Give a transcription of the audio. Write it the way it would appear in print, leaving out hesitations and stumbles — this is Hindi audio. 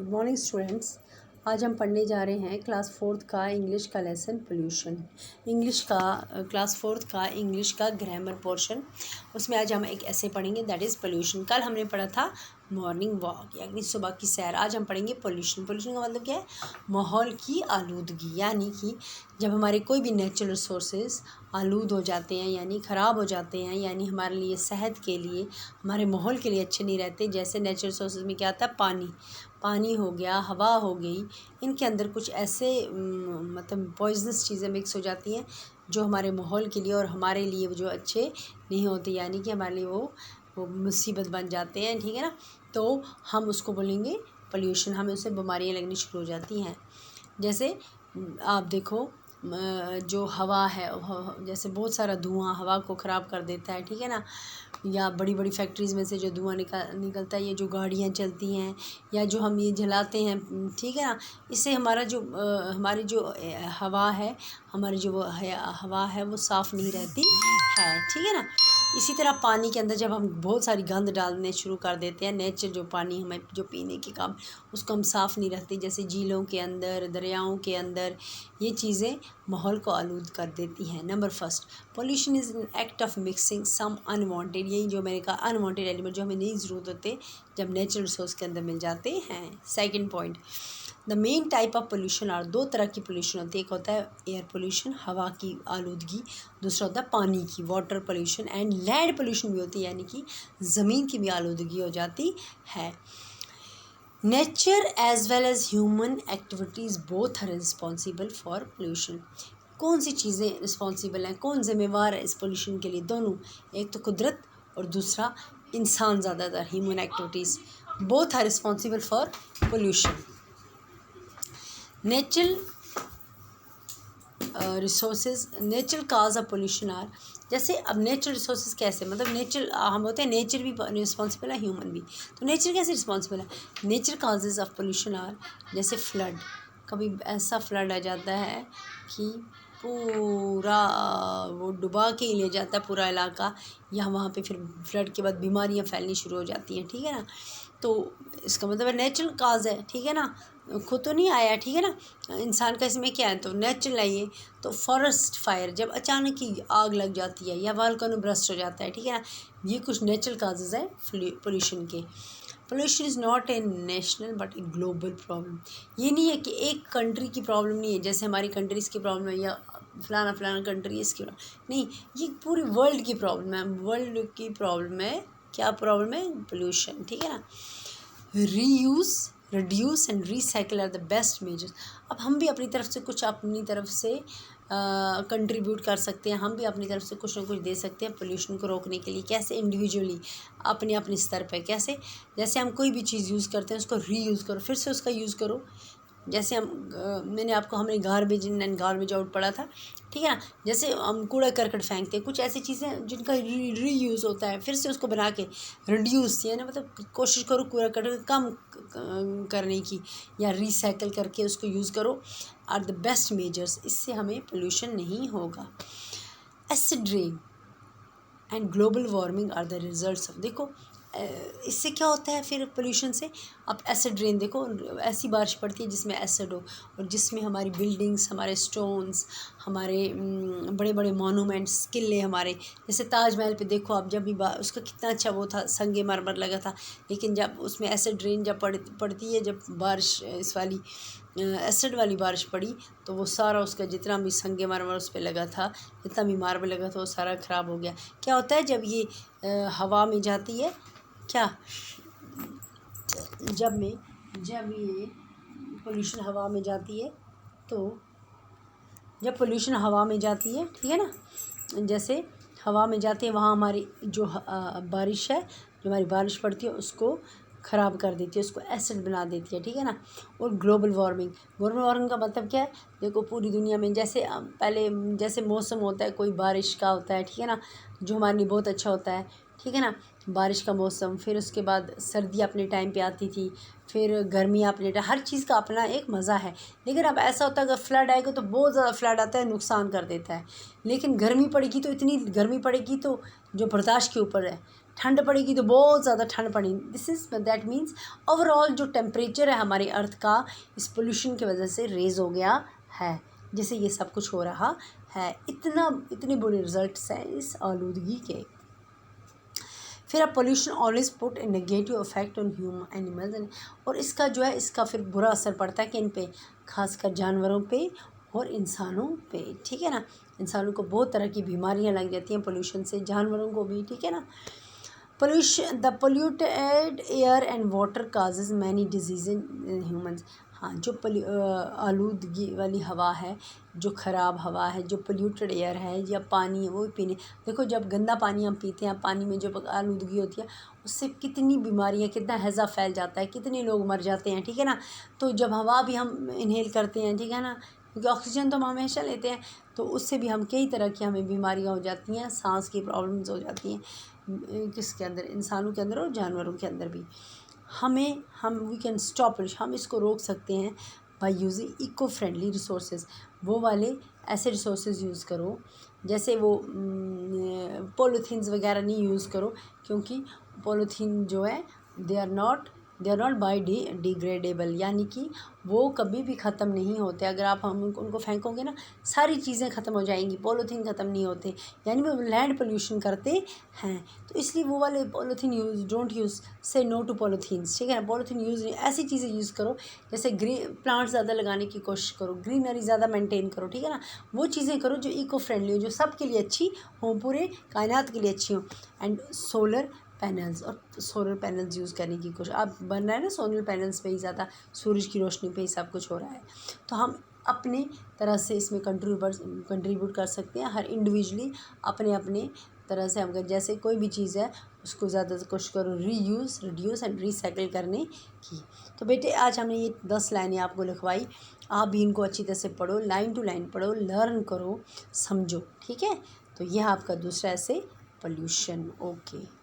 Good morning students. आज हम पढ़ने जा रहे हैं क्लास फोर्थ का इंग्लिश का लेसन पोल्यूशन। क्लास फोर्थ का इंग्लिश का ग्रामर पोर्शन। उसमें आज हम एक ऐसे पढ़ेंगे दैट इज़ पोल्यूशन। कल हमने पढ़ा था मॉर्निंग वॉक यानी सुबह की सैर। आज हम पढ़ेंगे पोल्यूशन। पोल्यूशन का मतलब क्या है? माहौल की आलूदगी, यानी कि जब हमारे कोई भी नेचुरल रिसोर्सेज आलूद हो जाते हैं यानी ख़राब हो जाते हैं, यानी हमारे लिए सेहत के लिए हमारे माहौल के लिए अच्छे नहीं रहते। जैसे नेचुरल रिसोर्सेज में क्या आता है? पानी हो गया, हवा हो गई, इनके अंदर कुछ ऐसे मतलब पॉइजनस चीज़ें मिक्स हो जाती हैं जो हमारे माहौल के लिए और हमारे लिए जो अच्छे नहीं होते, यानी कि हमारे लिए वो मुसीबत बन जाते हैं। ठीक है ना? तो हम उसको बोलेंगे पोल्यूशन। हमें उससे बीमारियां लगनी शुरू हो जाती हैं। जैसे आप देखो जो हवा है, जैसे बहुत सारा धुआं हवा को ख़राब कर देता है। ठीक है ना? या बड़ी बड़ी फैक्ट्रीज़ में से जो धुआं निकलता है, ये जो गाड़ियाँ चलती हैं या जो हम ये जलाते हैं, ठीक है ना, इससे हमारी जो हवा है, हमारी जो हवा है वो साफ़ नहीं रहती है। ठीक है ना? इसी तरह पानी के अंदर जब हम बहुत सारी गंद डालने शुरू कर देते हैं, नेचर जो पानी हमें जो पीने के काम, उसको हम साफ़ नहीं रखते, जैसे झीलों के अंदर, दरियाओं के अंदर, ये चीज़ें माहौल को आलूद कर देती हैं। Number first, pollution is an act of mixing some unwanted, यही जो मैंने कहा अनवांटेड एलिमेंट जो हमें नहीं ज़रूरत होते जब नेचुरल रिसोर्स के अंदर मिल जाते हैं। Second point, the main type of pollution are, दो तरह की पोल्यूशन होती है। एक होता है एयर पोल्यूशन, हवा की आलूदगी, दूसरा होता है पानी की, water pollution, and land pollution भी होती है, यानी कि ज़मीन की भी आलूदगी हो जाती है। Nature as well as human activities both are responsible for pollution. कौन सी चीज़ें रिस्पॉन्सिबल हैं, कौन जिम्मेवार है इस पोल्यूशन के लिए? दोनों, एक तो कुदरत और दूसरा इंसान, ज़्यादातर human activities, both are responsible for pollution. Natural natural cause of pollution are, जैसे अब नेचुरल रिसोर्सेज कैसे, मतलब नेचर हम होते हैं, नेचर भी रिस्पॉन्सिबल है, ह्यूमन भी। तो नेचर कैसे रिस्पॉन्सिबल है? Nature causes of pollution are, जैसे फ्लड, कभी ऐसा फ्लड आ जाता है कि पूरा वो डुबा के ही ले जाता है पूरा इलाका, या वहाँ पे फिर फ्लड के बाद बीमारियाँ फैलनी शुरू हो जाती हैं। ठीक है ना? तो इसका मतलब है नेचुरल काज है। ठीक है ना? खुद तो नहीं आया। ठीक है ना? इंसान का इसमें क्या है? तो नेचुरल है ये। तो फॉरेस्ट फायर, जब अचानक ही आग लग जाती है या वोल्केनो ब्रस्ट हो जाता है, ठीक है ना, ये कुछ नेचुरल काजेज़ है पोल्यूशन के। Pollution is not a national but a global problem. ये नहीं है कि एक कंट्री की प्रॉब्लम नहीं है, जैसे हमारी कंट्रीज़ की प्रॉब्लम है या फलाना कंट्री इसकी नहीं, ये पूरी वर्ल्ड की प्रॉब्लम है। वर्ल्ड की प्रॉब्लम है। क्या प्रॉब्लम है? पोल्यूशन। ठीक है ना? Reuse, reduce and recycle are the best measures. अब हम भी अपनी तरफ से कुछ अपनी तरफ से कंट्रीब्यूट कर सकते हैं, हम भी अपनी तरफ से कुछ ना कुछ दे सकते हैं पोल्यूशन को रोकने के लिए। कैसे? इंडिविजुअली, अपने अपने स्तर पे। कैसे? जैसे हम कोई भी चीज़ यूज़ करते हैं उसको रीयूज़ करो, फिर से उसका यूज़ करो। जैसे हमने गार्बेज आउट पढ़ा था। ठीक है ना? जैसे हम कूड़ा करकट फेंकते हैं, कुछ ऐसी चीज़ें जिनका रीयूज़ होता है, फिर से उसको बना के रिड्यूस, यानी मतलब कोशिश करो कूड़ा करकट कम करने की, या रिसाइकिल करके उसको यूज़ करो, आर द बेस्ट मेजर्स। इससे हमें पोल्यूशन नहीं होगा। Acid rain and global warming are the results of, देखो इससे क्या होता है फिर पोल्यूशन से? अब एसिड रेन देखो, ऐसी बारिश पड़ती है जिसमें एसिड हो, और जिसमें हमारी बिल्डिंग्स, हमारे स्टोन्स, हमारे बड़े बड़े मॉन्यूमेंट्स, किले हमारे, जैसे ताजमहल पे देखो आप, जब भी उसका कितना अच्छा वो था, संगे मरमर लगा था, लेकिन जब उसमें एसिड रेन जब पड़ती है, जब बारिश इस वाली एसिड वाली बारिश पड़ी, तो वो सारा उसका जितना भी संगे मरमर उस पर लगा था, जितना भी मार्बल लगा था, वो सारा ख़राब हो गया। क्या होता है जब ये हवा में जाती है? क्या? जब ये पोल्यूशन हवा में जाती है, तो जब पोल्यूशन हवा में जाती है, ठीक है ना, जैसे हवा में जाती है, वहाँ हमारी जो बारिश है, जो हमारी बारिश पड़ती है, उसको ख़राब कर देती है, उसको एसिड बना देती है। ठीक है ना? और ग्लोबल वार्मिंग का मतलब क्या है? देखो पूरी दुनिया में जैसे पहले जैसे मौसम होता है, कोई बारिश का होता है, ठीक है ना, जो हमारे लिए बहुत अच्छा होता है। ठीक है ना? बारिश का मौसम, फिर उसके बाद सर्दी अपने टाइम पे आती थी, फिर गर्मी अपने टाइम, हर चीज़ का अपना एक मज़ा है। लेकिन अब ऐसा होता है अगर फ्लड आएगा तो बहुत ज़्यादा फ्लड आता है, नुकसान कर देता है। लेकिन गर्मी पड़ेगी तो इतनी गर्मी पड़ेगी तो जो बर्दाश्त के ऊपर है, ठंड पड़ेगी तो बहुत ज़्यादा ठंड पड़ेगी। This is that means overall जो टेम्परेचर है हमारे अर्थ का इस पोल्यूशन की वजह से रेज़ हो गया है, जिससे ये सब कुछ हो रहा है। इतने बुरे रिजल्ट्स हैं इस आलूदगी के। फिर अब pollution always put A negative effect on human animals, और इसका जो है इसका फिर बुरा असर पड़ता है कि इन पे, खासकर जानवरों पे और इंसानों पे, ठीक है ना। इंसानों को बहुत तरह की बीमारियां लग जाती हैं पोल्यूशन से, जानवरों को भी, ठीक है ना। The polluted air and water causes many disease in humans. हाँ, जो आलूदगी वाली हवा है, जो ख़राब हवा है, जो पोल्यूटेड एयर है या पानी है वो पीने, देखो जब गंदा पानी हम पीते हैं, पानी में जब आलूदगी होती है उससे कितनी बीमारियां, कितना हैज़ा फैल जाता है, कितने लोग मर जाते हैं, ठीक है ना। तो जब हवा भी हम इनहेल करते हैं, ठीक है ना, क्योंकि ऑक्सीजन तो हम हमेशा लेते हैं, तो उससे भी हम कई तरह की हमें बीमारियां हो जाती हैं, सांस की प्रॉब्लम्स हो जाती हैं, किसके अंदर, इंसानों के अंदर और जानवरों के अंदर भी। हम वी कैन स्टॉप इट, हम इसको रोक सकते हैं by using eco friendly resources. वो वाले ऐसे रिसोर्सेज यूज़ करो, जैसे वो पॉलीथीन्स वगैरह नहीं यूज़ करो, क्योंकि पॉलीथीन जो है they are not biodegradable, यानी कि वो कभी भी ख़त्म नहीं होते। अगर आप उनको फेंकोगे ना, सारी चीज़ें ख़त्म हो जाएंगी, पॉलीथीन ख़त्म नहीं होते, यानी वो लैंड पोल्यूशन करते हैं। तो इसलिए वो वाले पॉलीथीन डोंट यूज़, से नो टू पॉलीथीन्स, ठीक है ना। पॉलीथीन यूज़ नहीं, ऐसी चीज़ें यूज़ करो, जैसे प्लांट ज़्यादा लगाने की कोशिश करो, ग्रीनरी ज़्यादा मेंटेन करो, ठीक है ना। वो चीज़ें करो जो इको फ्रेंडली हो, जो सबके लिए अच्छी हो, पूरे कायनात के लिए अच्छी हो। एंड सोलर पैनल्स यूज़ करने की कोशिश, अब बन रहा है ना सोलर पैनल्स पे ही ज़्यादा, सूरज की रोशनी पे ही सब कुछ हो रहा है। तो हम अपने तरह से इसमें कंट्रीब्यूट कर सकते हैं, हर इंडिविजुअली अपने अपने तरह से। अगर जैसे कोई भी चीज़ है उसको ज़्यादा से कोशिश करो रीयूज़, रिड्यूस एंड रीसाइकिल करने की। तो बेटे आज हमने ये 10 लाइनें आपको लिखवाई, आप भी इनको अच्छी तरह से पढ़ो, लाइन टू लाइन पढ़ो, लर्न करो, समझो, ठीक है। तो यह आपका दूसरा ऐसे पोल्यूशन। ओके।